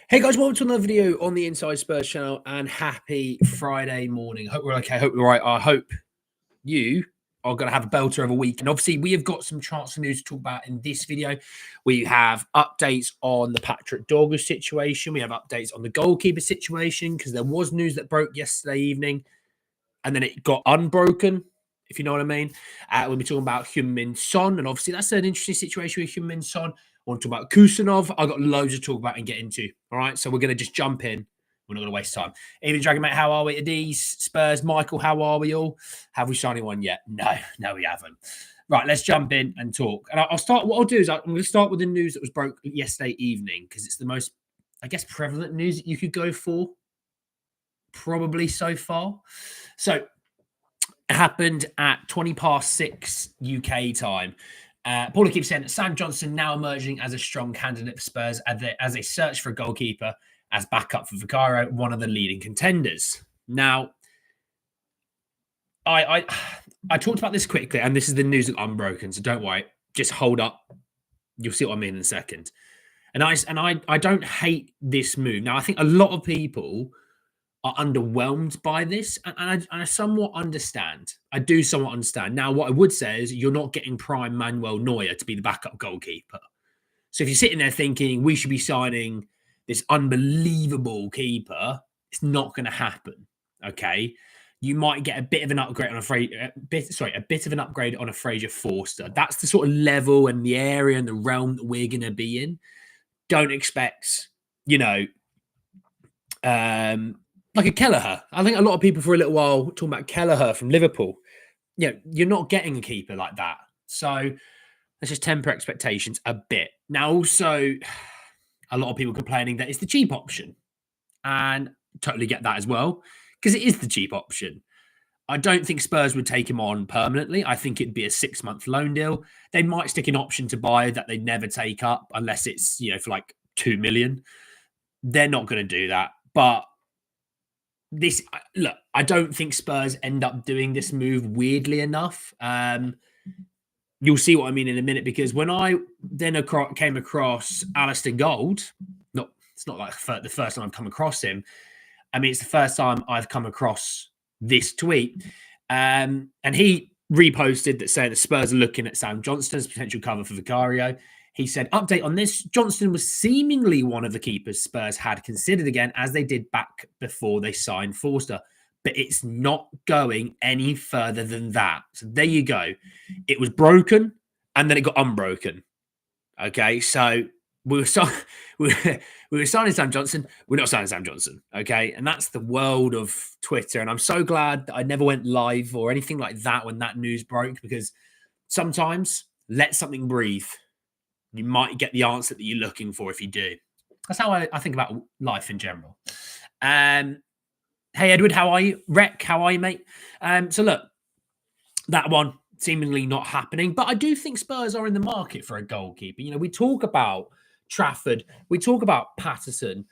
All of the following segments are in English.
Hey guys, welcome to another video on the Inside Spurs channel and happy Friday morning. Hope we're okay, hope we're right. I hope you are going to have a belter of a week. And obviously we have got some transfer news to talk about in this video. We have updates on the Patrick Dorgu situation. We have updates on the goalkeeper situation because there was news that broke yesterday evening and then it got unbroken, if you know what I mean. We'll be talking about Heung-min Son, and obviously that's an interesting situation with Heung-min Son. I want to talk about Kusenov. I've got loads to talk about and get into. All right, so we're going to just jump in. We're not going to waste time. Even Dragon Mate, how are we today? Spurs, Michael, how are we all? Have we signed anyone yet? No, we haven't. Right, let's jump in and talk. And I'll start. What I'll do is I'm going to start with the news that was broke yesterday evening because it's the most, I guess, prevalent news that you could go for, probably so far. So it happened at 6:20 UK time. Paula keeps saying that Sam Johnson now emerging as a strong candidate for Spurs as they search for a goalkeeper as backup for Vicario, one of the leading contenders. Now, I talked about this quickly, and this is the news that unbroken, so don't worry. Just hold up. You'll see what I mean in a second. And I don't hate this move. Now, I think a lot of people are underwhelmed by this, and I somewhat understand. I do somewhat understand. Now, what I would say is you're not getting prime Manuel Neuer to be the backup goalkeeper. So if you're sitting there thinking we should be signing this unbelievable keeper, it's not going to happen. Okay, you might get a bit of an upgrade on a bit of an upgrade on a Fraser Forster. That's the sort of level and the area and the realm that we're going to be in. Don't expect, like a Kelleher. I think a lot of people for a little while talking about Kelleher from Liverpool. You're not getting a keeper like that. So let's just temper expectations a bit. Now, also, a lot of people complaining that it's the cheap option. And totally get that as well, because it is the cheap option. I don't think Spurs would take him on permanently. I think it'd be a 6-month loan deal. They might stick an option to buy that they'd never take up unless it's, for like 2 million. They're not going to do that. But I don't think Spurs end up doing this move weirdly enough. You'll see what I mean in a minute, because when I then came across Alistair Gold, it's not like the first time I've come across him. I mean, it's the first time I've come across this tweet. And he reposted that saying the Spurs are looking at Sam Johnston's potential cover for Vicario. He said, update on this, Johnston was seemingly one of the keepers Spurs had considered again, as they did back before they signed Forster. But it's not going any further than that. So there you go. It was broken, and then it got unbroken. Okay, so we were signing Sam Johnson. We're not signing Sam Johnson. Okay, and that's the world of Twitter. And I'm so glad that I never went live or anything like that when that news broke, because sometimes let something breathe. You might get the answer that you're looking for if you do. That's how I think about life in general. Hey, Edward, how are you? Rec, how are you, mate? So look, that one seemingly not happening, but I do think Spurs are in the market for a goalkeeper. We talk about Trafford, we talk about Patterson,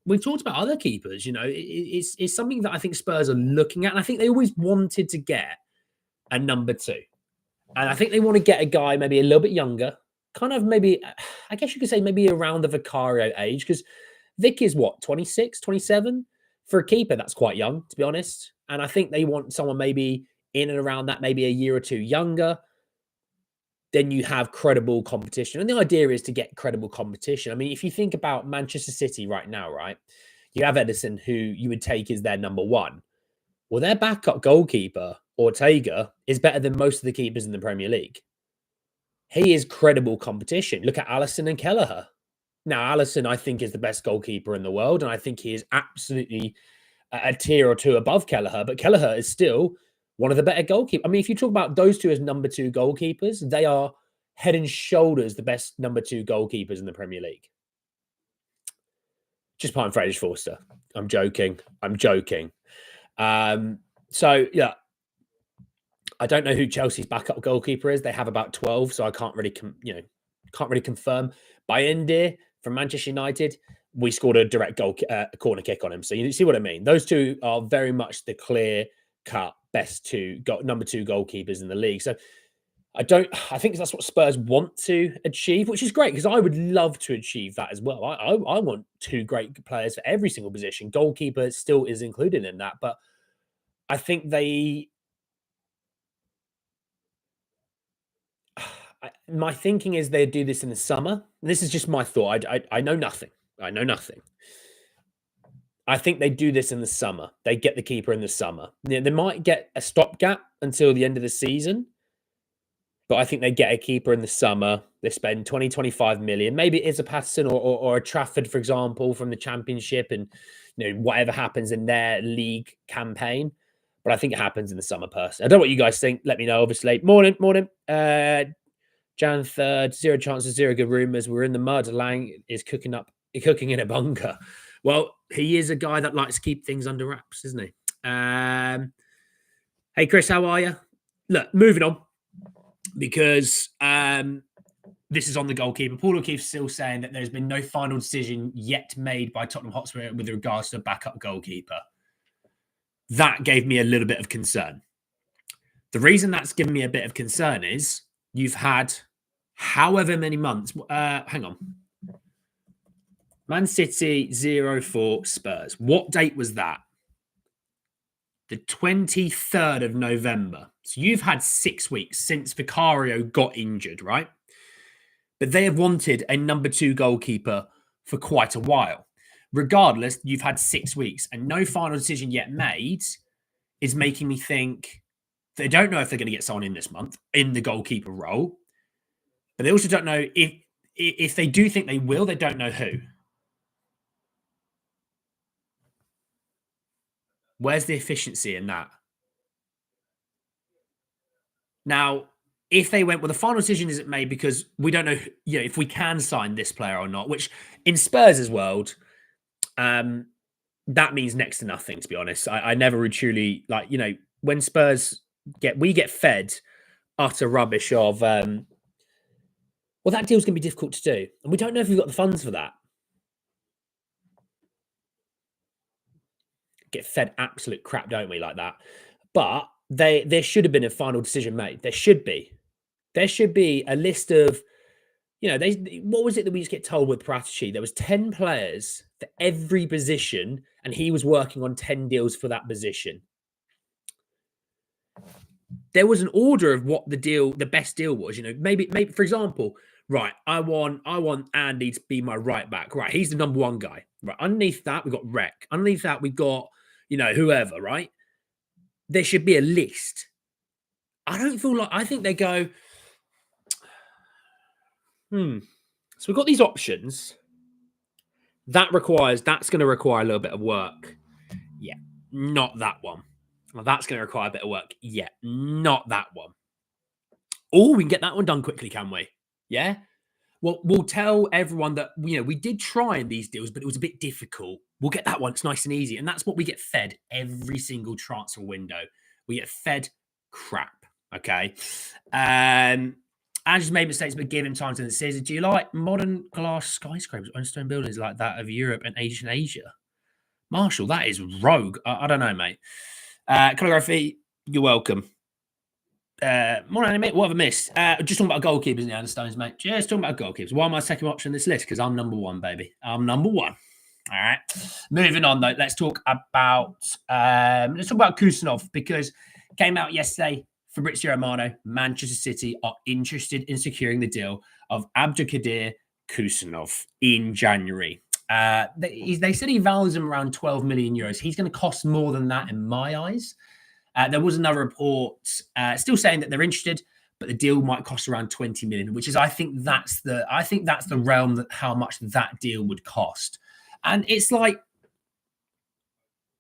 we've talked about other keepers. It's something that I think Spurs are looking at, and I think they always wanted to get a number 2. And I think they want to get a guy maybe a little bit younger, kind of maybe, I guess you could say maybe around the Vicario age, because Vic is what, 26, 27? For a keeper, that's quite young, to be honest. And I think they want someone maybe in and around that, maybe a year or 2 younger. Then you have credible competition. And the idea is to get credible competition. I mean, if you think about Manchester City right now, right? You have Edison, who you would take as their number 1. Well, their backup goalkeeper, Ortega, is better than most of the keepers in the Premier League. He is credible competition. Look at Alisson and Kelleher. Now, Alisson, I think, is the best goalkeeper in the world, and I think he is absolutely a tier or 2 above Kelleher, but Kelleher is still one of the better goalkeepers. I mean, if you talk about those two as number 2 goalkeepers, they are head and shoulders the best number 2 goalkeepers in the Premier League. Just pardon Fraser Forster. I'm joking. So, yeah, I don't know who Chelsea's backup goalkeeper is. They have about 12, so I can't really confirm. Bayindir from Manchester United, we scored a direct corner kick on him. So you see what I mean? Those two are very much the clear-cut best number 2 goalkeepers in the league. So I think that's what Spurs want to achieve, which is great because I would love to achieve that as well. I want two great players for every single position. Goalkeeper still is included in that, but I think my thinking is they do this in the summer. This is just my thought. I know nothing. I know nothing. I think they do this in the summer. They get the keeper in the summer. They might get a stopgap until the end of the season, but I think they get a keeper in the summer. They spend 20, 25 million. Maybe it is a Patterson or a Trafford, for example, from the Championship, and whatever happens in their league campaign. But I think it happens in the summer. Personally, I don't know what you guys think. Let me know. Obviously, morning. Jan 3rd, zero chances, zero good rumours. We're in the mud. Lang is cooking in a bunker. Well, he is a guy that likes to keep things under wraps, isn't he? Hey, Chris, how are you? Look, moving on, because this is on the goalkeeper. Paul O'Keefe's still saying that there's been no final decision yet made by Tottenham Hotspur with regards to a backup goalkeeper. That gave me a little bit of concern. The reason that's given me a bit of concern is you've had however many months. Hang on. Man City 0-4 Spurs. What date was that? The 23rd of November. So you've had 6 weeks since Vicario got injured, right? But they have wanted a number 2 goalkeeper for quite a while. Regardless, you've had 6 weeks and no final decision yet made is making me think they don't know if they're going to get someone in this month in the goalkeeper role. But they also don't know if they do think they will, they don't know who. Where's the efficiency in that? Now, if they went, well, the final decision isn't made because we don't know, if we can sign this player or not, which in Spurs' world, that means next to nothing, to be honest. I never would truly, when Spurs we get fed utter rubbish of, well, that deal's going to be difficult to do. And we don't know if we've got the funds for that. Get fed absolute crap, don't we, like that? But there should have been a final decision made. There should be a list of, what was it that we just get told with Pratici? There was 10 players for every position, and he was working on 10 deals for that position. There was an order of what the best deal was. Maybe for example, right, I want Andy to be my right back. Right, he's the number 1 guy. Right, underneath that we've got Rec. Underneath that we've got whoever. Right, there should be a list. I think they go, So we've got these options. That's going to require a little bit of work. Yeah, not that one. Well, that's going to require a bit of work. Yeah, not that one. Oh, we can get that one done quickly, can we? Yeah. Well, we'll tell everyone that we did try in these deals, but it was a bit difficult. We'll get that one. It's nice and easy, and that's what we get fed every single transfer window. We get fed crap. Okay. Ange's made mistakes, but give him time to consider. Do you like modern glass skyscrapers on stone buildings like that of Europe and Asia? Marshall, that is rogue. I don't know, mate. Calligraphy, you're welcome. More anime, what have I missed? Just talking about goalkeepers in the Stones, mate. Just talking about goalkeepers. Why am I second option on this list? Because I'm number 1, baby. I'm number 1. All right. Moving on, though, let's talk about Kusenov, because came out yesterday. Fabrizio Romano, Manchester City are interested in securing the deal of Abdul Kusenov in January. They said he values him around 12 million euros. He's going to cost more than that in my eyes. There was another report still saying that they're interested, but the deal might cost around 20 million, which is I think that's the realm that how much that deal would cost. And it's like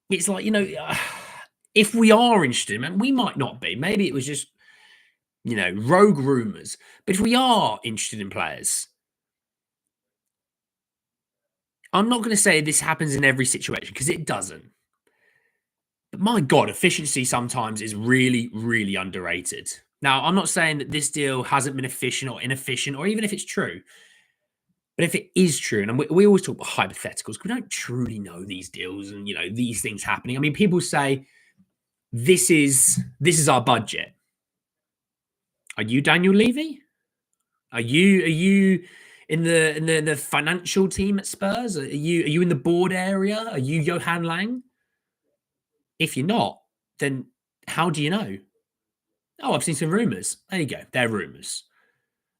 if we are interested, and we might not be, maybe it was just rogue rumors. But if we are interested in players, I'm not going to say this happens in every situation because it doesn't. But my God, efficiency sometimes is really, really underrated. Now, I'm not saying that this deal hasn't been efficient or inefficient, or even if it's true. But if it is true, and we always talk about hypotheticals, we don't truly know these deals and these things happening. I mean, people say this is our budget. Are you Daniel Levy? Are you in the financial team at Spurs? Are you in the board area? Are you Johan Lang? If you're not, then how do you know? Oh, I've seen some rumours. There you go. They're rumours.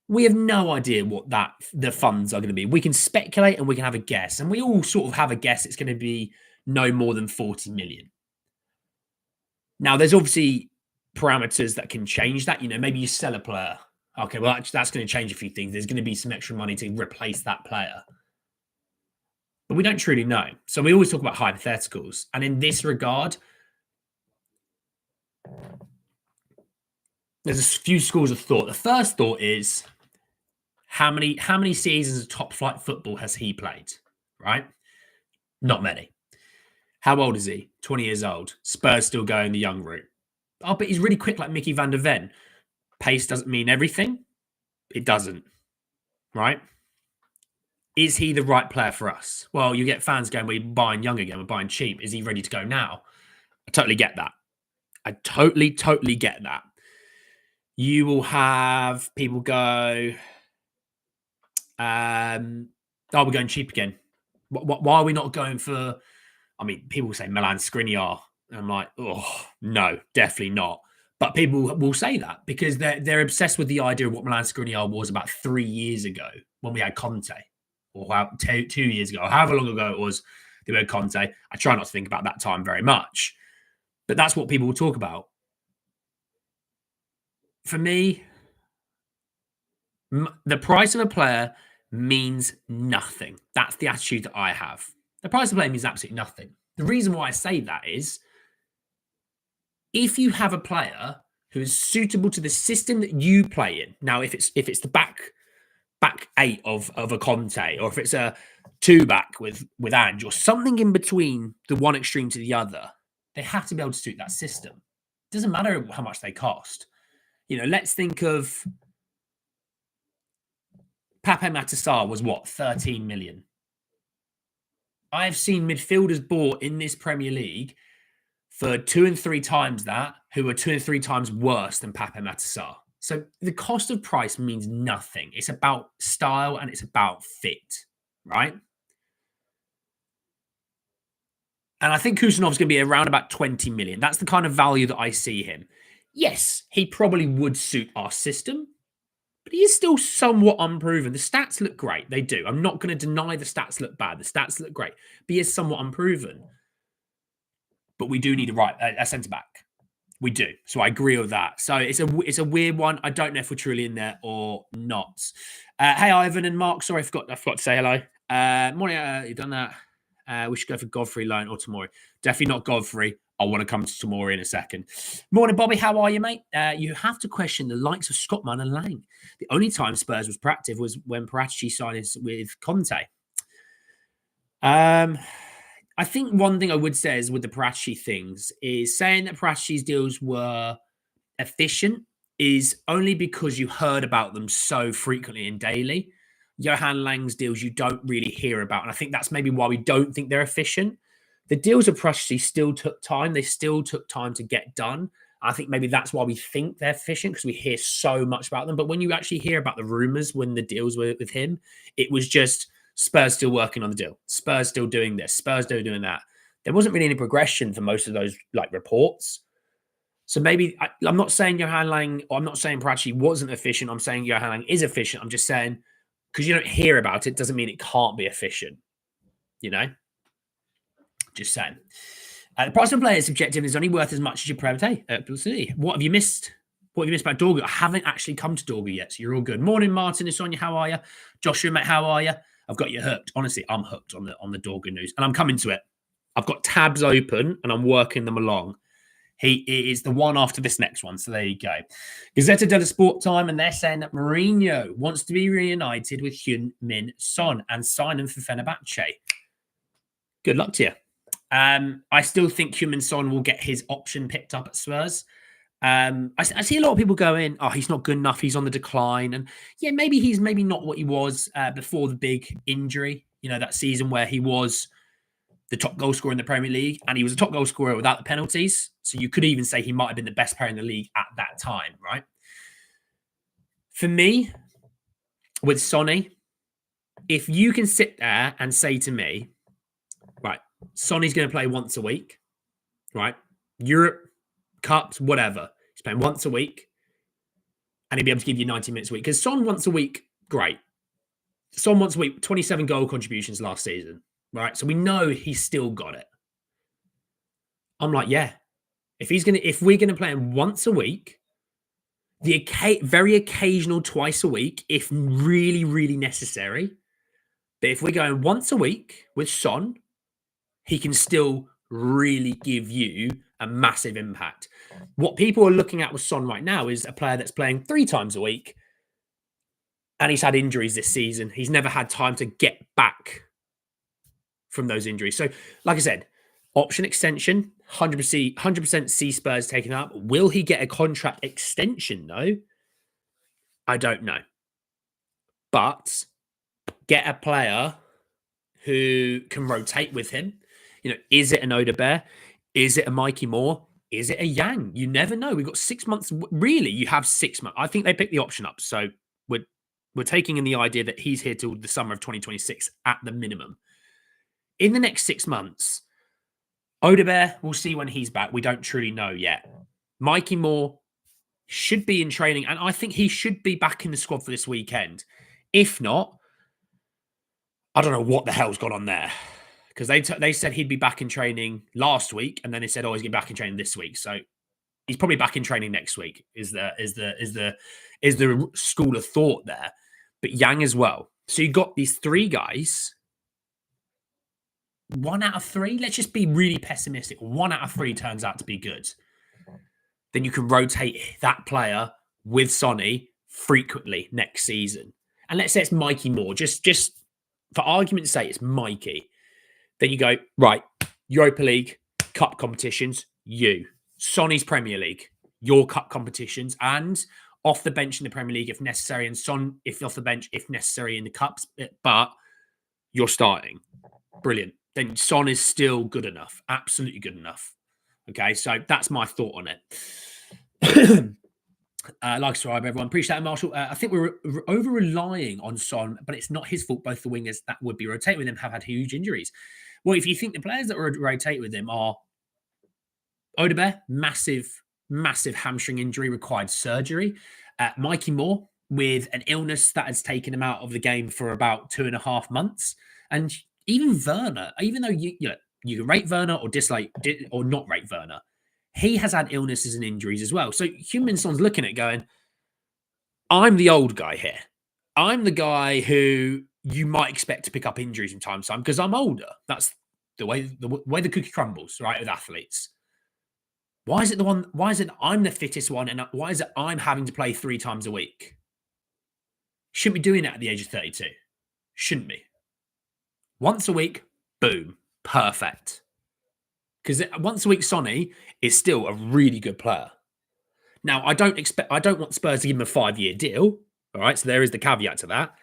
We have no idea what the funds are going to be. We can speculate and we can have a guess, and we all sort of have a guess it's going to be no more than 40 million. Now, there's obviously parameters that can change that. Maybe you sell a player. Okay, well, that's going to change a few things. There's going to be some extra money to replace that player. But we don't truly know. So we always talk about hypotheticals. And in this regard, there's a few schools of thought. The first thought is, how many seasons of top flight football has he played? Right? Not many. How old is he? 20 years old. Spurs still going the young route. Oh, but he's really quick like Mickey van der Ven. Pace doesn't mean everything. It doesn't. Right? Is he the right player for us? Well, you get fans going, we're buying young again, we're buying cheap. Is he ready to go now? I totally get that. I totally get that. You will have people go, we're going cheap again. Why are we not going for, people say Milan Skriniar. And I'm like, oh, no, definitely not. But people will say that because they're obsessed with the idea of what Milan Skriniar was about 3 years ago when we had Conte. Or 2 years ago, or however long ago it was, they were Conte. I try not to think about that time very much. But that's what people will talk about. For me, the price of a player means nothing. That's the attitude that I have. The price of a player means absolutely nothing. The reason why I say that is, if you have a player who is suitable to the system that you play in, now if it's the back 8 of a Conte, or if it's a 2-back with Ange, or something in between the one extreme to the other, they have to be able to suit that system. It doesn't matter how much they cost. Let's think of Pape Matar was what, 13 million. I have seen midfielders bought in this Premier League for 2 and 3 times that, who are 2 and 3 times worse than Pape Matar. So the cost of price means nothing. It's about style and it's about fit, right? And I think Kusenov's going to be around about 20 million. That's the kind of value that I see him. Yes, he probably would suit our system, but he is still somewhat unproven. The stats look great. They do. I'm not going to deny the stats look bad. The stats look great, but he is somewhat unproven. But we do need a centre-back. We do. So I agree with that. So it's a weird one. I don't know if we're truly in there or not. Hey, Ivan and Mark. Sorry, I forgot to say hello. Morning, you've done that. We should go for Godfrey, Lone, or Tomori. Definitely not Godfrey. I want to come to Tomori in a second. Morning, Bobby. How are you, mate? You have to question the likes of Scottman and Lang. The only time Spurs was proactive was when Paratici signed with Conte. I think one thing I would say is with the Paratici things is saying that Paratici's deals were efficient is only because you heard about them so frequently and daily. Johan Lang's deals you don't really hear about. And I think that's maybe why we don't think they're efficient. The deals of Paratici still took time. They still took time to get done. I think maybe that's why we think they're efficient, because we hear so much about them. But when you actually hear about the rumours when the deals were with him, it was just Spurs still working on the deal. Spurs still doing this. Spurs still doing that. There wasn't really any progression for most of those reports. So maybe I'm not saying Johan Lang, or I'm not saying Paratici wasn't efficient. I'm saying Johan Lang is efficient. I'm just saying because you don't hear about it doesn't mean it can't be efficient. Just saying. The price of a player is subjective and is only worth as much as your private. Absolutely. What have you missed? What have you missed about Dorgu? I haven't actually come to Dorgu yet, so you're all good. Morning, Martin and Sonia. How are you? Joshua, mate, how are you? I've got you hooked. Honestly, I'm hooked on the Dorgu news, and I'm coming to it. I've got tabs open and I'm working them along. He is the one after this next one, so there you go. Gazzetta dello Sport time, and they're saying that Mourinho wants to be reunited with Heung-min Son and sign him for Fenerbahce. Good luck to you. I still think Heung-min Son will get his option picked up at Spurs. I see a lot of people going, oh, he's not good enough. He's on the decline. And yeah, maybe he's not what he was before the big injury, that season where he was the top goal scorer in the Premier League, and he was a top goal scorer without the penalties. So you could even say he might have been the best player in the league at that time, right? For me, with Sonny, if you can sit there and say to me, right, Sonny's going to play once a week, right? Europe, Cups, whatever. He's playing once a week, and he'll be able to give you 90 minutes a week. Because Son once a week, great. Son once a week, 27 goal contributions last season, right? So we know he's still got it. I'm like, yeah. If we're gonna play him once a week, very occasional twice a week, if really, really necessary. But if we're going once a week with Son, he can still really give you a massive impact. What people are looking at with Son right now is a player that's playing 3 times a week, and he's had injuries this season. He's never had time to get back from those injuries. So, like I said, option extension, 100% see Spurs taken up. Will he get a contract extension, though? I don't know. But get a player who can rotate with him. Is it an Odebear? Is it a Mikey Moore? Is it a Yang? You never know. We've got 6 months. Really, you have 6 months. I think they picked the option up. So we're taking in the idea that he's here till the summer of 2026 at the minimum. In the next 6 months, Odebear, we'll see when he's back. We don't truly know yet. Mikey Moore should be in training, and I think he should be back in the squad for this weekend. If not, I don't know what the hell's gone on there. Because they said he'd be back in training last week, and then they said, "Oh, he's going to be back in training this week." So he's probably back in training next week. Is the school of thought there? But Yang as well. So you got these 3 guys. 1 out of 3. Let's just be really pessimistic. 1 out of 3 turns out to be good. Then you can rotate that player with Sonny frequently next season. And let's say it's Mikey Moore. Just for argument's sake, it's Mikey. Then you go, right, Europa League, cup competitions, you. Sonny's Premier League, your cup competitions, and off the bench in the Premier League if necessary, and Son if off the bench if necessary in the cups, but you're starting. Brilliant. Then Son is still good enough, absolutely good enough. Okay, so that's my thought on it. Like, subscribe, everyone. Appreciate it, Marshall. I think we're over-relying on Son, but it's not his fault. Both the wingers that would be rotating with him have had huge injuries. Well, if you think the players that would rotate with him are Odebear, massive hamstring injury, required surgery. Mikey Moore, with an illness that has taken him out of the game for about 2.5 months. And even Werner, even though you can rate Werner or dislike or not rate Werner, he has had illnesses and injuries as well. So Heung-min Son's looking at it going, I'm the old guy here. I'm the guy who you might expect to pick up injuries from time to time because I'm older. That's the way the cookie crumbles, right, with athletes. Why is it I'm the fittest one, and why is it I'm having to play 3 times a week? Shouldn't be doing that at the age of 32. Shouldn't be. Once a week, boom, perfect. Because once a week, Sonny is still a really good player. Now, I don't want Spurs to give him a 5-year deal. All right, so there is the caveat to that.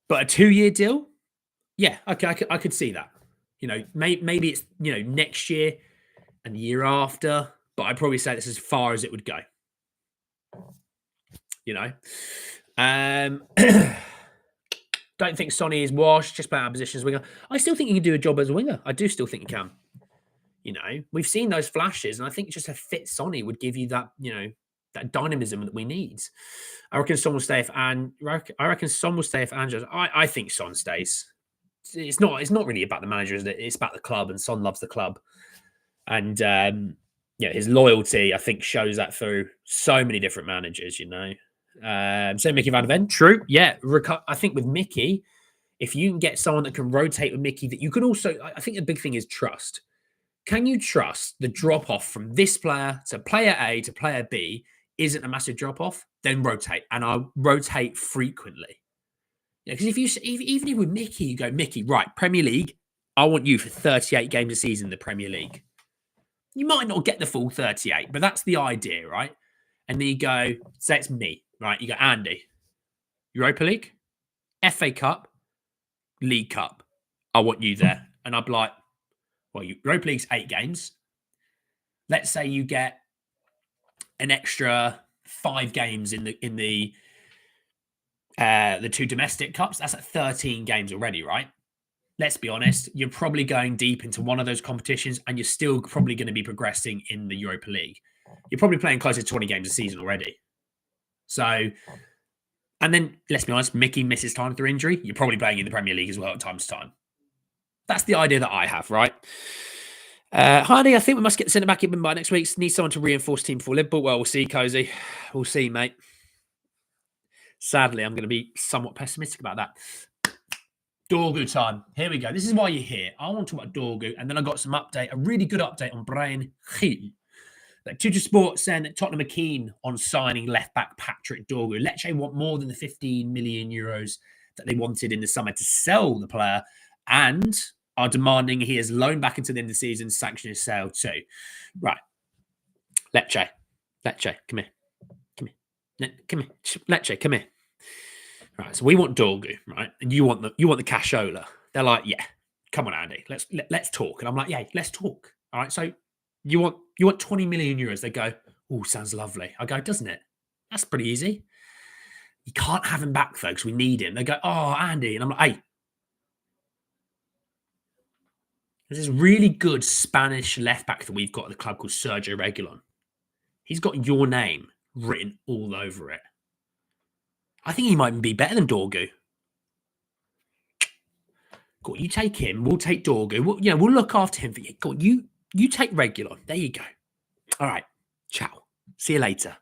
But a 2-year deal, yeah, okay, I could see that. Maybe it's next year and the year after, but I'd probably say this as far as it would go. Don't think Sonny is washed, just playing out of position as winger. I still think he can do a job as a winger. I do still think he can. We've seen those flashes, and I think just a fit Sonny would give you that, that dynamism that we need. I reckon Son will stay if Ange. I think Son stays. It's not really about the manager, is it? It's about the club, and Son loves the club. And his loyalty, I think, shows that through so many different managers, So Mickey Van de Ven, true. Yeah, I think with Mickey, if you can get someone that can rotate with Mickey, that you can also, I think the big thing is trust. Can you trust the drop-off from this player to player A to player B isn't a massive drop-off? Then rotate, and I'll rotate frequently. Because even with Mickey, you go, Mickey, right, Premier League, I want you for 38 games a season in the Premier League. You might not get the full 38, but that's the idea, right? And then you go, say it's me, right? You go, Andy, Europa League, FA Cup, League Cup. I want you there. And I'd be like, well, Europa League's 8 games. Let's say you get an extra 5 games in the 2 domestic cups. That's at 13 games already, right? Let's be honest, you're probably going deep into one of those competitions and you're still probably going to be progressing in the Europa League. You're probably playing close to 20 games a season already. So, and then let's be honest, Mickey misses time through injury. You're probably playing in the Premier League as well at times to time. That's the idea that I have, right? Hardy, I think we must get the centre back in by next week. Need someone to reinforce team for Liverpool. Well, we'll see, Cozy. We'll see, mate. Sadly, I'm going to be somewhat pessimistic about that. Dorgu time. Here we go. This is why you're here. I want to talk about Dorgu, and then I got some update, a really good update on Brian Hill. Like THFC saying that Tottenham are keen on signing left-back Patrick Dorgu. Lecce want more than the 15 million euros that they wanted in the summer to sell the player, and are demanding he is loaned back into the end of the season, sanction his sale too. Right. Lecce, come here. Lecce, come here. Right, so we want Dorgu, right? And you want the cashola. They're like, yeah, come on, Andy, let's talk. And I'm like, yeah, let's talk. All right, so you want 20 million euros? They go, oh, sounds lovely. I go, doesn't it? That's pretty easy. You can't have him back though, because we need him. They go, oh, Andy, and I'm like, hey, there's this really good Spanish left back that we've got at the club called Sergio Reguilon. He's got your name written all over it. I think he might be better than Dorgu. Go on, you take him. We'll take Dorgu. We'll look after him for you. Go on, you take Reguilon. There you go. All right. Ciao. See you later.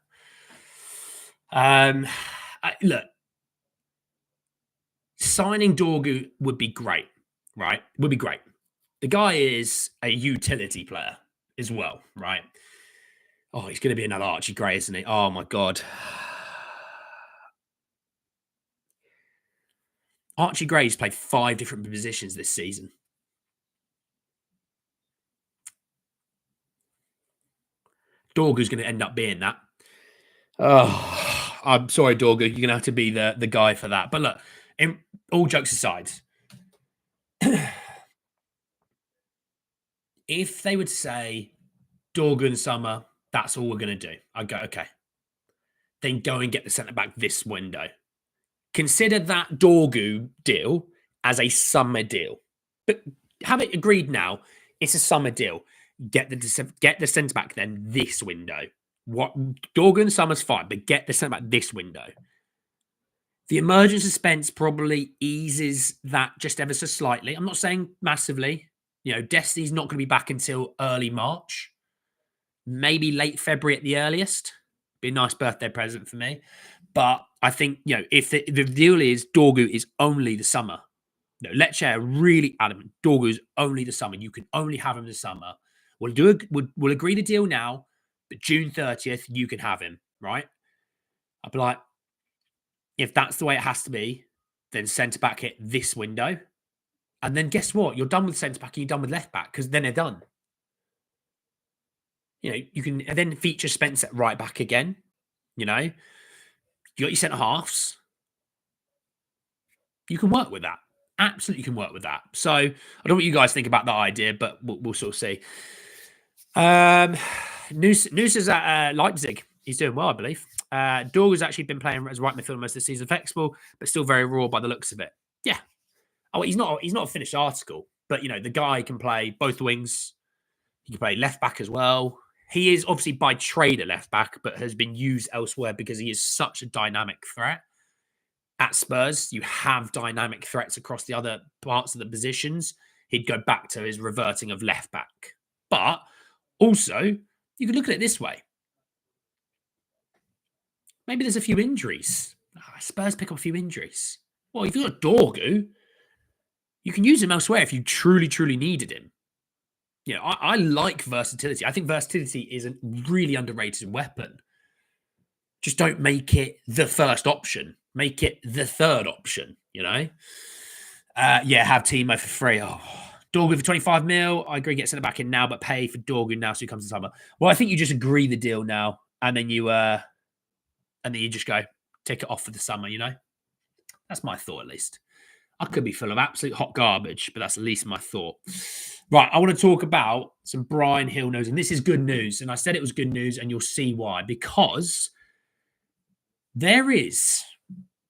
Look, signing Dorgu would be great, right? Would be great. The guy is a utility player as well, right? Oh, he's going to be another Archie Gray, isn't he? Oh, my God. Archie Gray's played 5 different positions this season. Dorgu's going to end up being that. Oh, I'm sorry, Dorgu. You're going to have to be the guy for that. But look, all jokes aside, if they would say, Dorgu in summer, that's all we're going to do, I'd go, okay. Then go and get the centre-back this window. Consider that Dorgu deal as a summer deal. But have it agreed now, it's a summer deal. Get the centre-back then this window. What Dorgu in summer's fine, but get the centre-back this window. The emergent suspense probably eases that just ever so slightly. I'm not saying massively. Destiny's not going to be back until early March. Maybe late February at the earliest. Be a nice birthday present for me. But I think, if the deal is Dorgu is only the summer. Lecce are really adamant. Dorgu is only the summer. You can only have him the summer. We'll agree the deal now, but June 30th, you can have him, right? I'd be like, if that's the way it has to be, then centre-back it this window. And then guess what? You're done with centre-back and you're done with left-back because then they're done. You can then feature Spence at right back again. You got your centre-halves. You can work with that. Absolutely can work with that. So I don't know what you guys think about that idea, but we'll sort of see. News is at Leipzig. He's doing well, I believe. Dorgu's actually been playing as right midfielder most of the season, flexible, but still very raw by the looks of it. Yeah. Oh, he's not a finished article, but the guy can play both wings. He can play left back as well. He is obviously by trade a left back, but has been used elsewhere because he is such a dynamic threat. At Spurs, you have dynamic threats across the other parts of the positions. He'd go back to his reverting of left back. But also, you could look at it this way. Maybe there's a few injuries. Spurs pick up a few injuries. Well, if you've got Dorgu, you can use him elsewhere if you truly, truly needed him. I like versatility. I think versatility is a really underrated weapon. Just don't make it the first option. Make it the third option, have Timo for free. Oh, Dorgu for 25 mil. I agree, get sent back in now, but pay for Dorgu now so he comes in summer. Well, I think you just agree the deal now, and then you just go take it off for the summer, That's my thought, at least. I could be full of absolute hot garbage, but that's at least my thought. Right, I want to talk about some Brian Hill news, and this is good news. And I said it was good news, and you'll see why. Because There is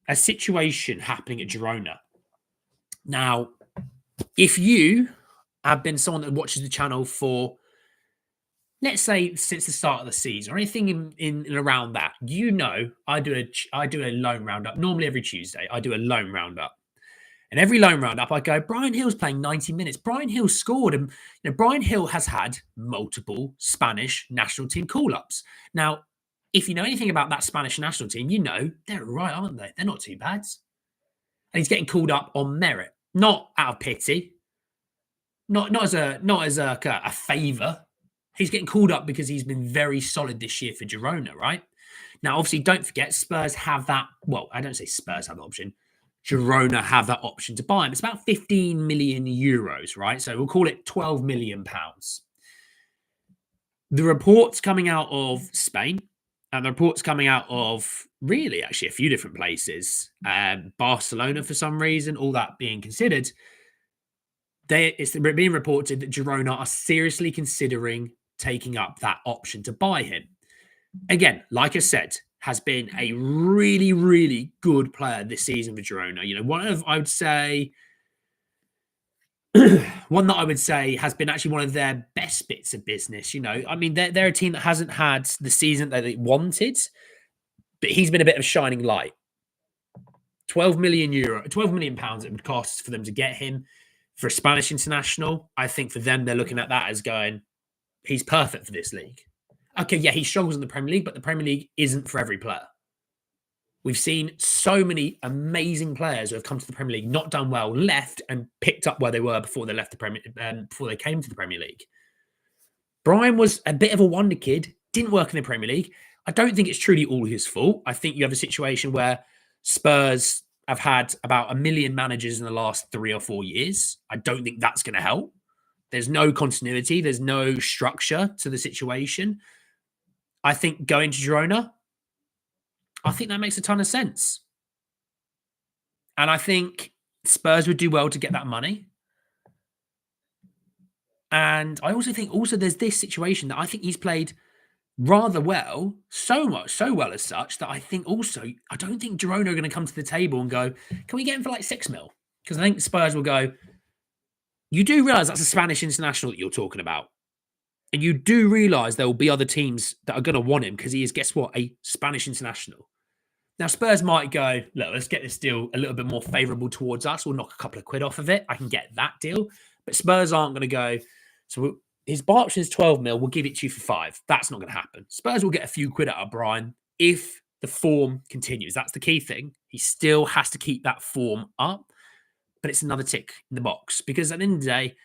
a situation happening at Girona. Now, if you have been someone that watches the channel for, let's say, since the start of the season or anything in and around that, you know, I do a loan roundup. Normally every Tuesday, I do a loan roundup. And every loan roundup, I go, Brian Hill's playing 90 minutes. Brian Hill scored. And Brian Hill has had multiple Spanish national team call-ups. Now, if you know anything about that Spanish national team, you know they're right, aren't they? They're not too bad. And he's getting called up on merit, not out of pity, not as a favour. He's getting called up because he's been very solid this year for Girona, right? Now, obviously, don't forget, Spurs have that. Well, I don't say Spurs have the option. Girona have that option to buy him. It's about 15 million euros, right? So we'll call it 12 million pounds. The reports coming out of Spain and the reports coming out of really actually a few different places, Barcelona for some reason, all that being considered, it's being reported that Girona are seriously considering taking up that option to buy him. Again, like I said, has been a really, really good player this season for Girona. One that I would say has been actually one of their best bits of business. I mean, they're a team that hasn't had the season that they wanted, but he's been a bit of a shining light. 12 million pounds it would cost for them to get him for a Spanish international. I think for them, they're looking at that as going, he's perfect for this league. Okay, yeah, he struggles in the Premier League, but the Premier League isn't for every player. We've seen so many amazing players who have come to the Premier League, not done well, left and picked up where they were before they left the Premier, before they came to the Premier League. Brian was a bit of a wonder kid, didn't work in the Premier League. I don't think it's truly all his fault. I think you have a situation where Spurs have had about 1 million managers in the last 3 or 4 years. I don't think that's going to help. There's no continuity. There's no structure to the situation. I think going to Girona, I think that makes a ton of sense. And I think Spurs would do well to get that money. And I also think there's this situation that I think he's played rather well, so well as such that I think I don't think Girona are going to come to the table and go, can we get him for like 6 mil? Because I think Spurs will go, you do realise that's a Spanish international that you're talking about. And you do realise there will be other teams that are going to want him because he is, guess what, a Spanish international. Now, Spurs might go, look, let's get this deal a little bit more favourable towards us. We'll knock a couple of quid off of it. I can get that deal. But Spurs aren't going to go, so his buy option is 12 mil. We'll give it to you for 5. That's not going to happen. Spurs will get a few quid out of Brian if the form continues. That's the key thing. He still has to keep that form up. But it's another tick in the box. Because at the end of the day,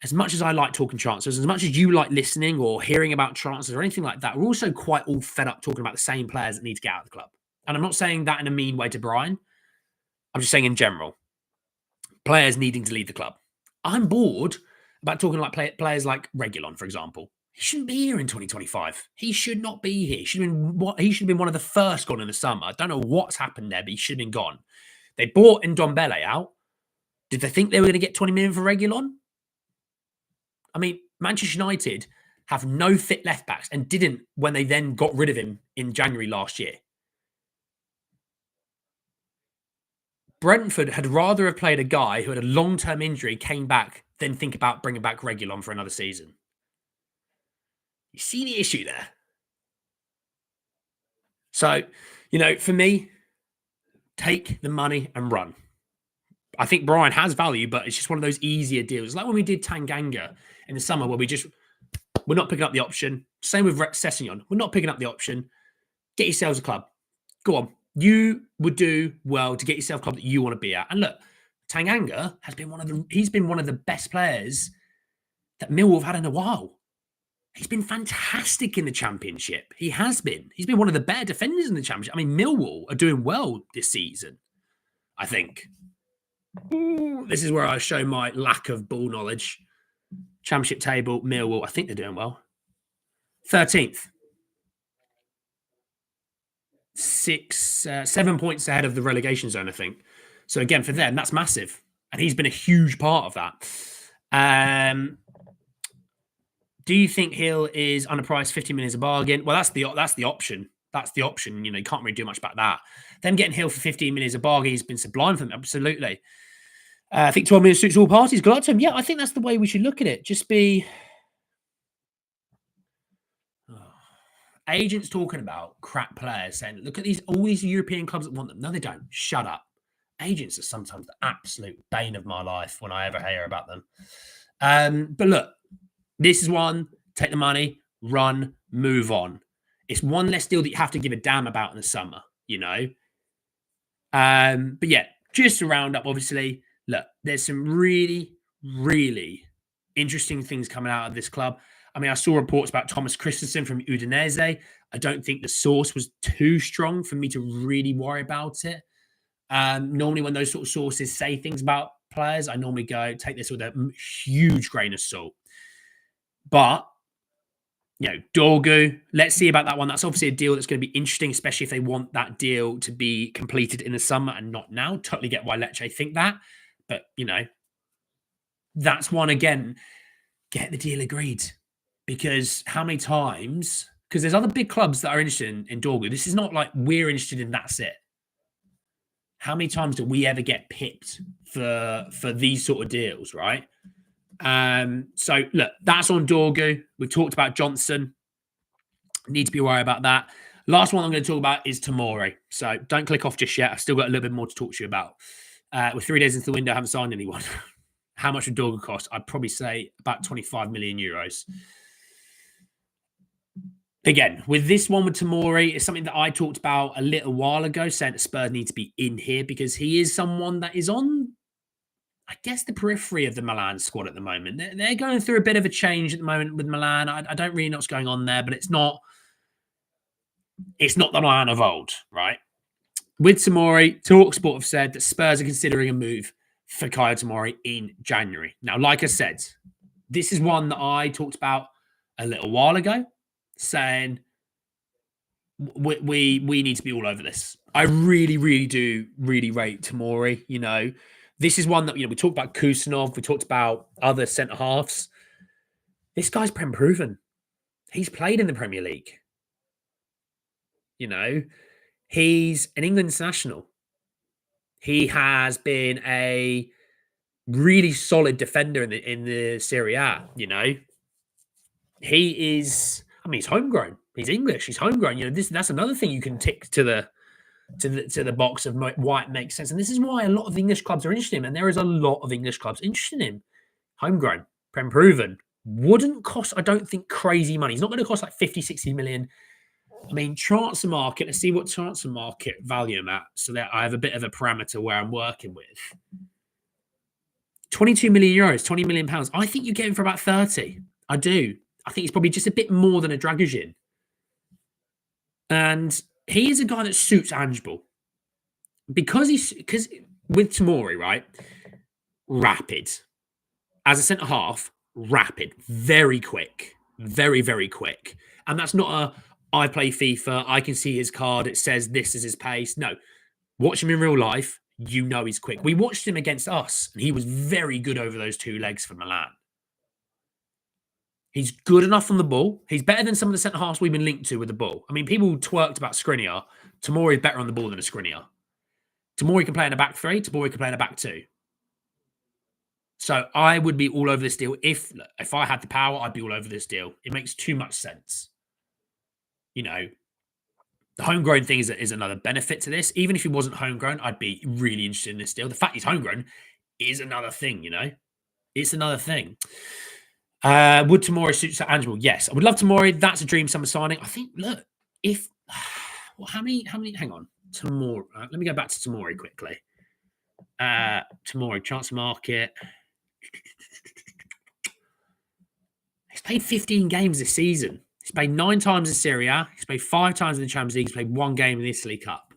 as much as I like talking transfers, as much as you like listening or hearing about transfers or anything like that, we're also quite all fed up talking about the same players that need to get out of the club. And I'm not saying that in a mean way to Brian. I'm just saying in general, players needing to leave the club. I'm bored about talking like players like Reguilon, for example. He shouldn't be here in 2025. He should not be here. He should have been one of the first gone in the summer. I don't know what's happened there, but he should have been gone. They bought Ndombele out. Did they think they were going to get 20 million for Reguilon? I mean, Manchester United have no fit left backs and didn't when they then got rid of him in January last year. Brentford had rather have played a guy who had a long-term injury, came back, than think about bringing back Reguilon for another season. You see the issue there? So, for me, take the money and run. I think Brian has value, but it's just one of those easier deals. Like when we did Tanganga in the summer where we're not picking up the option. Same with Sessegnon. We're not picking up the option. Get yourselves a club. Go on. You would do well to get yourself a club that you want to be at. And look, Tanganga he's been one of the best players that Millwall have had in a while. He's been fantastic in the Championship. He has been. He's been one of the better defenders in the Championship. I mean, Millwall are doing well this season, I think. Ooh, this is where I show my lack of ball knowledge. Championship table, Millwall, I think they're doing well. 13th. 7 points ahead of the relegation zone, I think. So again, for them, that's massive. And he's been a huge part of that. Do you think Hill is underpriced? 50 million is a bargain? Well, that's the option. That's the option. You can't really do much about that. Them getting Hill for 15 minutes of bargain has been sublime for them. Absolutely. I think 12 minutes suits all parties. Good luck to him. Yeah, I think that's the way we should look at it. Just be agents talking about crap players saying, look at all these European clubs that want them. No, they don't. Shut up. Agents are sometimes the absolute bane of my life when I ever hear about them. But look, this is one. Take the money, run, move on. It's one less deal that you have to give a damn about in the summer, But yeah, just to round up, obviously, look, there's some really, really interesting things coming out of this club. I mean, I saw reports about Thomas Christensen from Udinese. I don't think the source was too strong for me to really worry about it. Normally, when those sort of sources say things about players, I normally go, take this with a huge grain of salt. But, Dorgu, let's see about that one. That's obviously a deal that's going to be interesting, especially if they want that deal to be completed in the summer and not now. Totally get why Lecce think that. But, that's one, again, get the deal agreed. Because how many times... Because there's other big clubs that are interested in Dorgu. This is not like we're interested in, that's it. How many times do we ever get pipped for these sort of deals, right? So, look, that's on Dorgu. We've talked about Johnson. Need to be worried about that. Last one I'm going to talk about is Tomori. So, don't click off just yet. I've still got a little bit more to talk to you about. We're 3 days into the window. I haven't signed anyone. How much would Dorgu cost? I'd probably say about 25 million euros. Again, with this one with Tomori, it's something that I talked about a little while ago, saying that Spurs need to be in here because he is someone that is on, I guess, the periphery of the Milan squad at the moment. They're going through a bit of a change at the moment with Milan. I don't really know what's going on there, but it's not the Milan of old, right? With Tomori, TalkSport have said that Spurs are considering a move for Kaya Tomori in January. Now, like I said, this is one that I talked about a little while ago, saying we need to be all over this. I really, really do really rate Tomori. This is one that, we talked about Kusenov. We talked about other centre-halves. This guy's proven. He's played in the Premier League. He's an England international. He has been a really solid defender in the Serie A, He is, he's homegrown. He's English. He's homegrown. That's another thing you can tick to the box of why it makes sense. And this is why a lot of English clubs are interested in him. And there is a lot of English clubs interested in him. Homegrown, proven. Wouldn't cost, I don't think, crazy money. He's not going to cost like 50, 60 million. Transfer market, let's see what transfer market value I'm at so that I have a bit of a parameter where I'm working with. 22 million euros, 20 million pounds. I think you get him for about 30. I do. I think he's probably just a bit more than a Dragujin. And he is a guy that suits Ange. Because with Tomori, right? Rapid. As a centre half, rapid. Very quick. Very, very quick. And that's not I play FIFA, I can see his card, it says this is his pace. No. Watch him in real life, he's quick. We watched him against us, and he was very good over those two legs for Milan. He's good enough on the ball. He's better than some of the centre-halves we've been linked to with the ball. People twerked about Skriniar. Tomori is better on the ball than a Skriniar. Tomori can play in a back three. Tomori can play in a back two. So I would be all over this deal. If I had the power, I'd be all over this deal. It makes too much sense. The homegrown thing is another benefit to this. Even if he wasn't homegrown, I'd be really interested in this deal. The fact he's homegrown is another thing, It's another thing. Would Tomori suit Ange? Yes. I would love Tomori. That's a dream summer signing. I think, look, how many, hang on. Tomori. Let me go back to Tomori quickly. Tomori, transfer market. He's played 15 games this season. He's played 9 times in Serie A. He's played 5 times in the Champions League. He's played 1 game in the Italy Cup.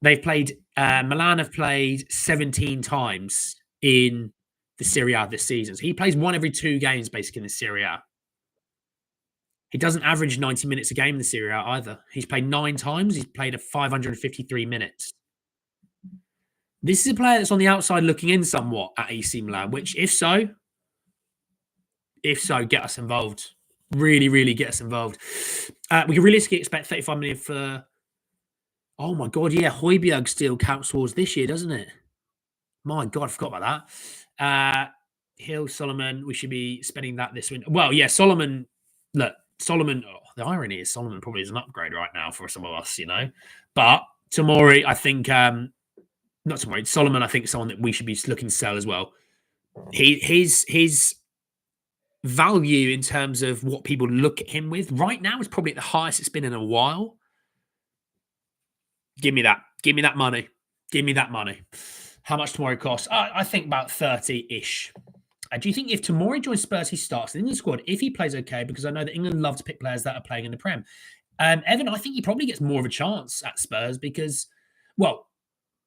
Milan have played 17 times in the Serie A this season. So he plays 1 every 2 games, basically, in the Serie A. He doesn't average 90 minutes a game in the Serie A either. He's played 9 times. He's played 553 minutes. This is a player that's on the outside looking in somewhat at AC Milan, which, if so, get us involved. Really, really get us involved. We can realistically expect 35 million for. Oh my god, yeah, Højbjerg still counts towards this year, doesn't it? My god, I forgot about that. Hill, Solomon, we should be spending that this winter. Well, yeah, Solomon. Look, Solomon. Oh, the irony is Solomon probably is an upgrade right now for some of us, But Tomori, I think, not Tomori, Solomon, I think is someone that we should be looking to sell as well. His value in terms of what people look at him with right now is probably at the highest it's been in a while. Give me that. Give me that money. Give me that money. How much Tomori costs? I think about 30-ish. Do you think if Tomori joins Spurs, he starts in the squad? If he plays okay, because I know that England love to pick players that are playing in the Prem. Evan, I think he probably gets more of a chance at Spurs because, well,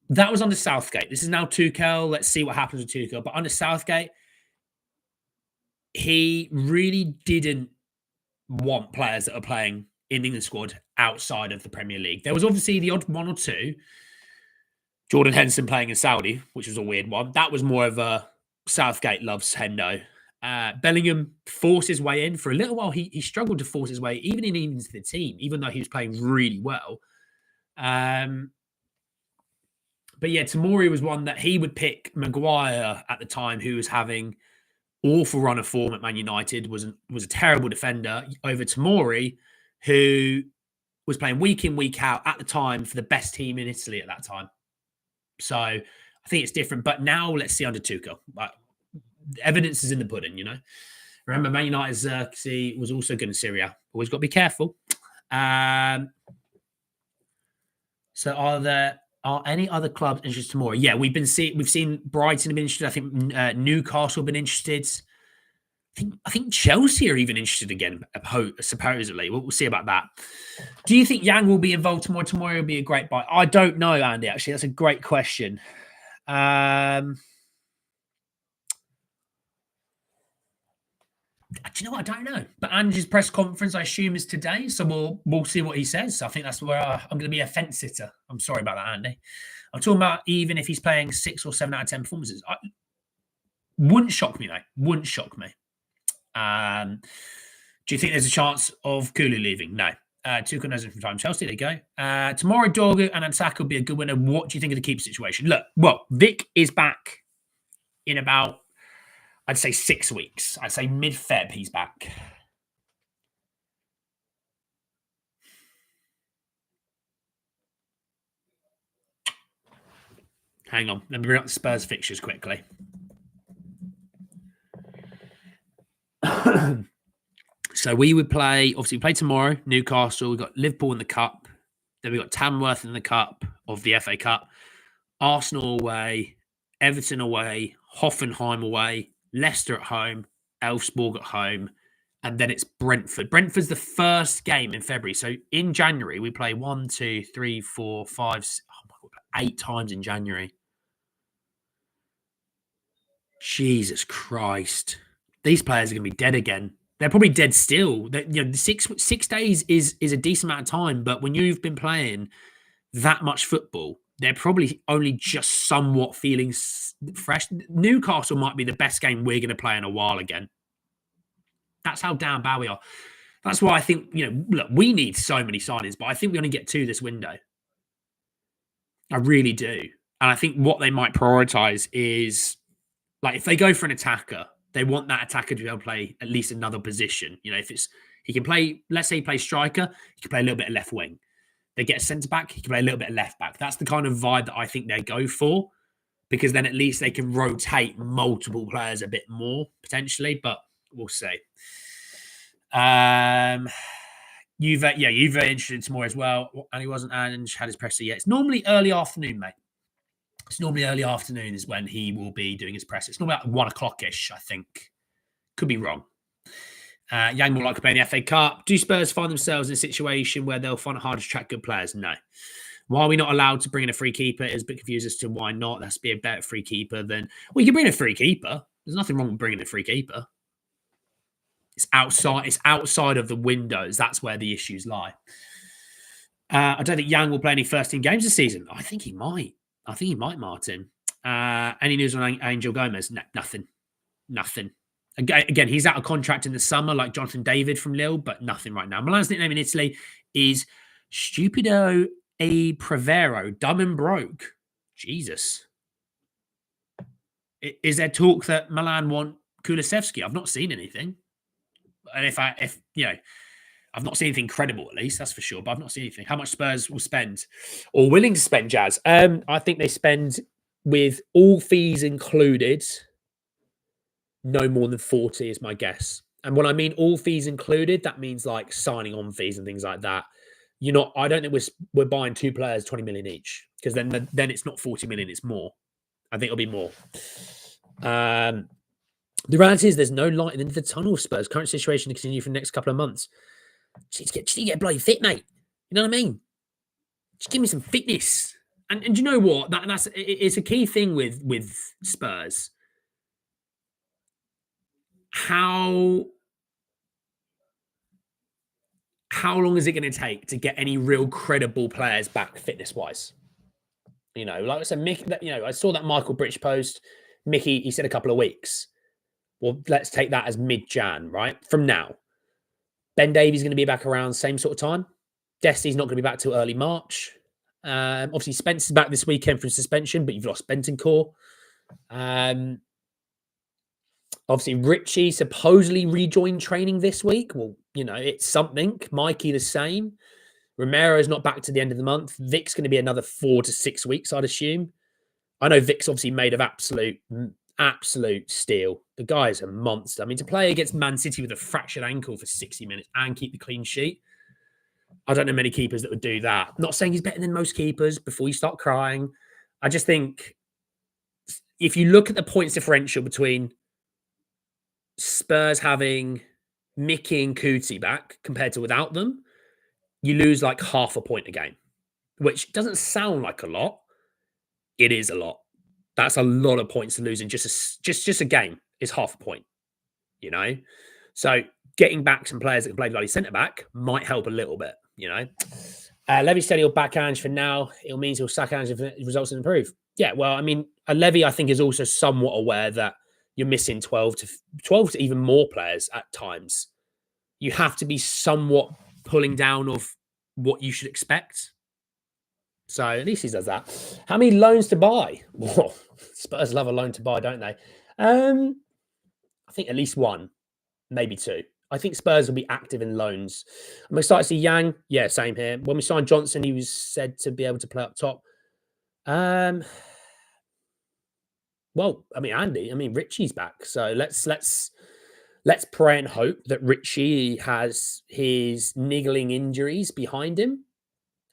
that was under Southgate. This is now Tuchel. Let's see what happens with Tuchel. But under Southgate, he really didn't want players that are playing in the England squad outside of the Premier League. There was obviously the odd one or two. Jordan Henderson playing in Saudi, which was a weird one. That was more of a Southgate loves Hendo. Bellingham forced his way in. For a little while, he struggled to force his way even into the team, even though he was playing really well. But yeah, Tomori was one that he would pick. Maguire at the time, who was having awful run of form at Man United, was a terrible defender over Tomori, who was playing week in, week out at the time for the best team in Italy at that time. So I think it's different. But now let's see under Tuchel. Evidence is in the pudding, Remember, Man United's Xerxes was also good in Syria. Always got to be careful. So are any other clubs interested more? Yeah, we've seen Brighton have been interested. I think Newcastle have been interested. I think Chelsea are even interested again, supposedly. We'll see about that. Do you think Yang will be involved tomorrow? Tomorrow will be a great buy. I don't know, Andy, actually. That's a great question. Do you know what? I don't know. But Ange's press conference, I assume, is today. So we'll see what he says. I think that's where I'm going to be a fence sitter. I'm sorry about that, Andy. I'm talking about even if he's playing 6 or 7 out of 10 performances. Wouldn't shock me, mate. Wouldn't shock me. Do you think there's a chance of Kulu leaving? No. Tuchel knows it from time. Chelsea, there you go. Tomorrow, Dorgu and Antaka will be a good winner. What do you think of the keeper situation? Look, well, Vic is back in about, I'd say 6 weeks. I'd say mid-Feb he's back. Hang on. Let me bring up the Spurs fixtures quickly. So we would play, obviously, we play tomorrow, Newcastle. We've got Liverpool in the Cup. Then we've got Tamworth in the Cup of the FA Cup. Arsenal away, Everton away, Hoffenheim away, Leicester at home, Elfsborg at home, and then it's Brentford. Brentford's the first game in February. So in January, we play 1, 2, 3, 4, 5, 8 times in January. Jesus Christ. These players are going to be dead again. They're probably dead still. The 6 days is a decent amount of time, but when you've been playing that much football, they're probably only just somewhat feeling fresh. Newcastle might be the best game we're going to play in a while again. That's how down bad we are. That's why I think, look, we need so many signings, but I think we're going to get 2 this window. I really do. And I think what they might prioritise is, like, if they go for an attacker, they want that attacker to be able to play at least another position. If he can play, let's say he plays striker, he can play a little bit of left wing. They get a centre back, he can play a little bit of left back. That's the kind of vibe that I think they go for, because then at least they can rotate multiple players a bit more potentially, but we'll see. Juve interested tomorrow as well, and he wasn't Ange had his presser yet. It's normally early afternoon, mate. It's normally early afternoon is when he will be doing his press. It's normally about 1 o'clock-ish, I think. Could be wrong. Yang will like to play in the FA Cup. Do Spurs find themselves in a situation where they'll find it hard to attract good players? No. Why are we not allowed to bring in a free keeper? It's a bit confused as to why not. There has to be a better free keeper than... Well, you can bring in a free keeper. There's nothing wrong with bringing in a free keeper. It's outside of the windows. That's where the issues lie. I don't think Yang will play any first-team games this season. I think he might. Martin. Any news on Angel Gomez? No, nothing. Again, he's out of contract in the summer, like Jonathan David from Lille, but nothing right now. Milan's nickname in Italy is Stupido e Prevero, dumb and broke. Jesus. Is there talk that Milan want Kulusevski? I've not seen anything. And if I've not seen anything credible, at least, that's for sure, but I've not seen anything. How much Spurs will spend or willing to spend, Jazz? I think they spend, with all fees included, no more than 40 is my guess. And when I mean all fees included, that means like signing on fees and things like that. I don't think we're buying two players 20 million each, because then it's not 40 million, it's more. I think it'll be more. The reality is there's no light in the end of the tunnel, Spurs. Current situation to continue for the next couple of months. Just get bloody fit, mate. You know what I mean? Just give me some fitness. And you know what? It's a key thing with Spurs. How long is it going to take to get any real credible players back fitness-wise? Like I said, Mickey, I saw that Michael Brich post. Mickey, he said a couple of weeks. Well, let's take that as mid-Jan, right? From now. Ben Davies going to be back around same sort of time. Destiny's not going to be back till early March. Obviously, Spencer's back this weekend from suspension, but you've lost Bentancur. Obviously, Richie supposedly rejoined training this week. Well, it's something. Mikey the same. Romero's not back to the end of the month. Vic's going to be another 4 to 6 weeks, I'd assume. I know Vic's obviously made of absolute steel. The guy's a monster. I mean, to play against Man City with a fractured ankle for 60 minutes and keep the clean sheet, I don't know many keepers that would do that. I'm not saying he's better than most keepers before you start crying. I just think if you look at the points differential between Spurs having Mickey and Kuti back compared to without them, you lose like half a point a game, which doesn't sound like a lot. It is a lot. That's a lot of points to lose in just a game is half a point, So getting back some players that can play bloody centre-back might help a little bit, Levy said he'll back Ange for now. It means he'll sack Ange if the results improve. Yeah, well, I mean, Levy, I think, is also somewhat aware that you're missing 12 to even more players at times. You have to be somewhat pulling down of what you should expect. So at least he does that. How many loans to buy? Whoa, Spurs love a loan to buy, don't they? I think at least one, maybe two. I think Spurs will be active in loans. I'm excited to see Yang. Yeah, same here. When we signed Johnson, he was said to be able to play up top. Well, I mean, Richie's back. So let's pray and hope that Richie has his niggling injuries behind him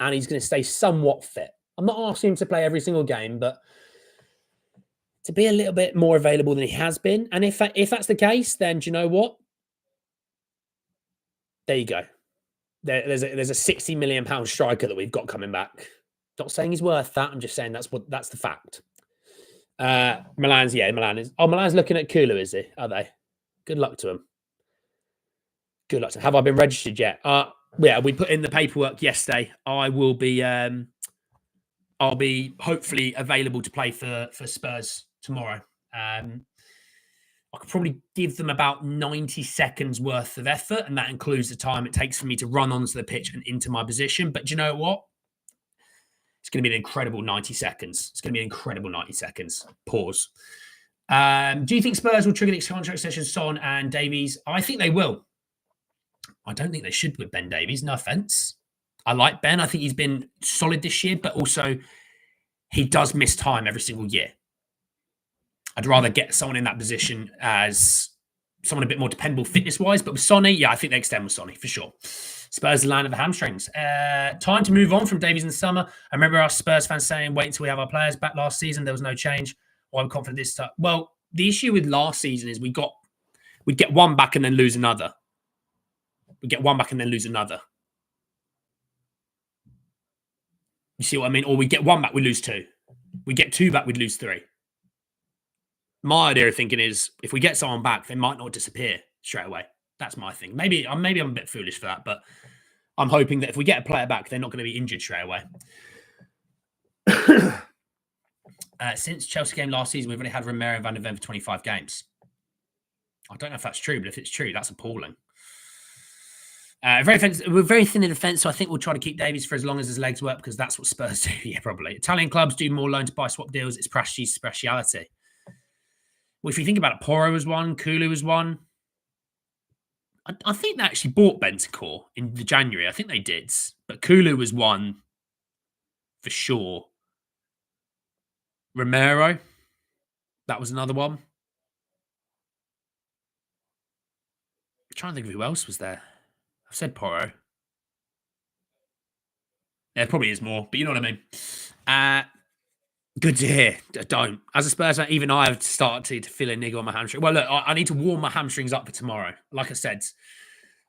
and he's going to stay somewhat fit. I'm not asking him to play every single game, but to be a little bit more available than he has been. And if that's the case, then do you know what? There you go. There's a £60 million striker that we've got coming back. Not saying he's worth that. I'm just saying that's the fact. Milan is. Oh, Milan's looking at Kulu, is he? Are they? Good luck to him. Good luck to him. Have I been registered yet? Yeah, we put in the paperwork yesterday. I will be. I'll be hopefully available to play for Spurs tomorrow. I could probably give them about 90 seconds worth of effort, and that includes the time it takes for me to run onto the pitch and into my position. But do you know what? It's going to be an incredible 90 seconds. It's going to be an incredible 90 seconds. Pause. Do you think Spurs will trigger the contract session, Son and Davies? I think they will. I don't think they should with Ben Davies. No offense. I like Ben. I think he's been solid this year, but also he does miss time every single year. I'd rather get someone in that position as someone a bit more dependable fitness-wise. But with Sonny, yeah, I think they extend with Sonny for sure. Spurs land of the hamstrings. Time to move on from Davies in the summer. I remember our Spurs fans saying, wait until we have our players back last season. There was no change. Well, I'm confident this time. Well, the issue with last season is we'd get one back and then lose another. We'd get one back and then lose another. You see what I mean? Or we get one back, we lose two. We get two back, we'd lose three. My idea of thinking is if we get someone back, they might not disappear straight away. That's my thing. Maybe I'm a bit foolish for that, but I'm hoping that if we get a player back, they're not going to be injured straight away. Since Chelsea game last season, we've only had Romero and Van de Ven for 25 games. I don't know if that's true, but if it's true, that's appalling. We're very thin in defence, so I think we'll try to keep Davies for as long as his legs work because that's what Spurs do. Yeah, probably. Italian clubs do more loan to buy swap deals. It's Prashi's speciality. Well, if you think about it, Porro was one, Kulu was one. I think they actually bought Bentancur in the January. I think they did, but Kulu was one for sure. Romero, that was another one. I'm trying to think of who else was there. I've said Porro. There probably is more, but you know what I mean. Good to hear. Don't. As a Spurs fan, even I have started to feel a niggle on my hamstring. Well, look, I need to warm my hamstrings up for tomorrow. Like I said,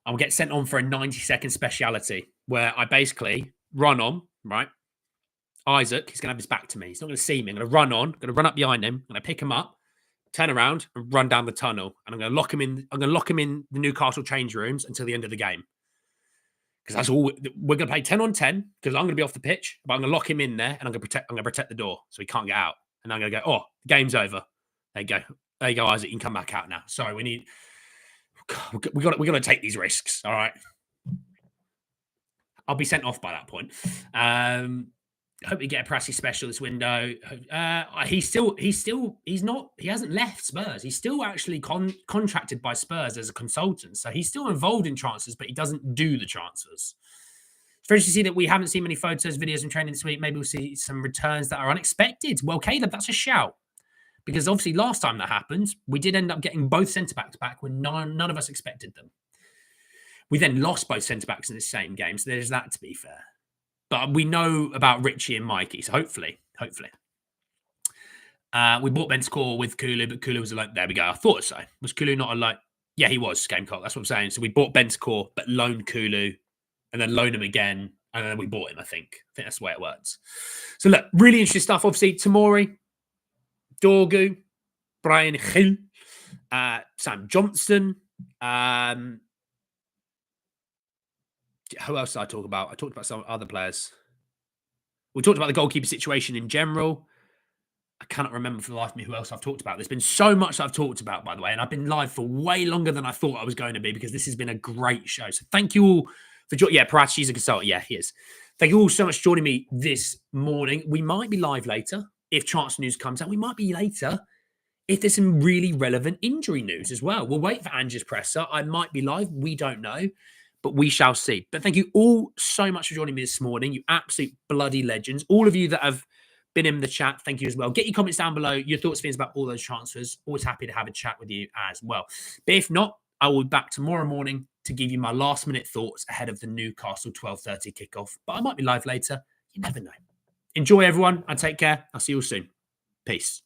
I'll get sent on for a 90-second speciality where I basically run on, right? Isaac, he's going to have his back to me. He's not going to see me. I'm going to run on, going to run up behind him. I'm going to pick him up, turn around and run down the tunnel. And I'm going to lock him in. I'm going to lock him in the Newcastle change rooms until the end of the game. Because that's all we're going to play 10 on 10 because I'm going to be off the pitch, but I'm going to lock him in there and I'm going to protect the door so he can't get out. And I'm going to go, oh, the game's over. There you go, Isaac. You can come back out now. Sorry, we got to take these risks. All right. I'll be sent off by that point. Hope we get a Prassi special this window. He hasn't left Spurs. He's still actually contracted by Spurs as a consultant. So he's still involved in transfers, but he doesn't do the transfers. It's very interesting to see that we haven't seen many photos, videos, and training this week. Maybe we'll see some returns that are unexpected. Well, Caleb, that's a shout. Because obviously last time that happened, we did end up getting both centre-backs back when none of us expected them. We then lost both centre-backs in the same game. So there's that, to be fair. But we know about Richie and Mikey, so hopefully. We bought Bentancur with Kulu, but Kulu was alone. There we go. I thought so. Was Kulu not alone? Yeah, he was. Gamecock. That's what I'm saying. So we bought Bentancur, but loaned Kulu, and then loaned him again, and then we bought him, I think. I think that's the way it works. So look, really interesting stuff. Obviously, Tomori, Dorgu, Brian Hill, Sam Johnson. Who else did I talk about? I talked about some other players. We talked about the goalkeeper situation in general. I cannot remember for the life of me who else I've talked about. There's been so much I've talked about, by the way, and I've been live for way longer than I thought I was going to be because this has been a great show. So thank you all for joining. Yeah, Parachi's a consultant. Yeah, he is. Thank you all so much for joining me this morning. We might be live later if transfer news comes out. We might be later if there's some really relevant injury news as well. We'll wait for Ange's presser. I might be live. We don't know. But we shall see. But thank you all so much for joining me this morning. You absolute bloody legends. All of you that have been in the chat, thank you as well. Get your comments down below, your thoughts, feelings about all those transfers. Always happy to have a chat with you as well. But if not, I will be back tomorrow morning to give you my last minute thoughts ahead of the Newcastle 12:30 kickoff. But I might be live later. You never know. Enjoy, everyone, and take care. I'll see you all soon. Peace.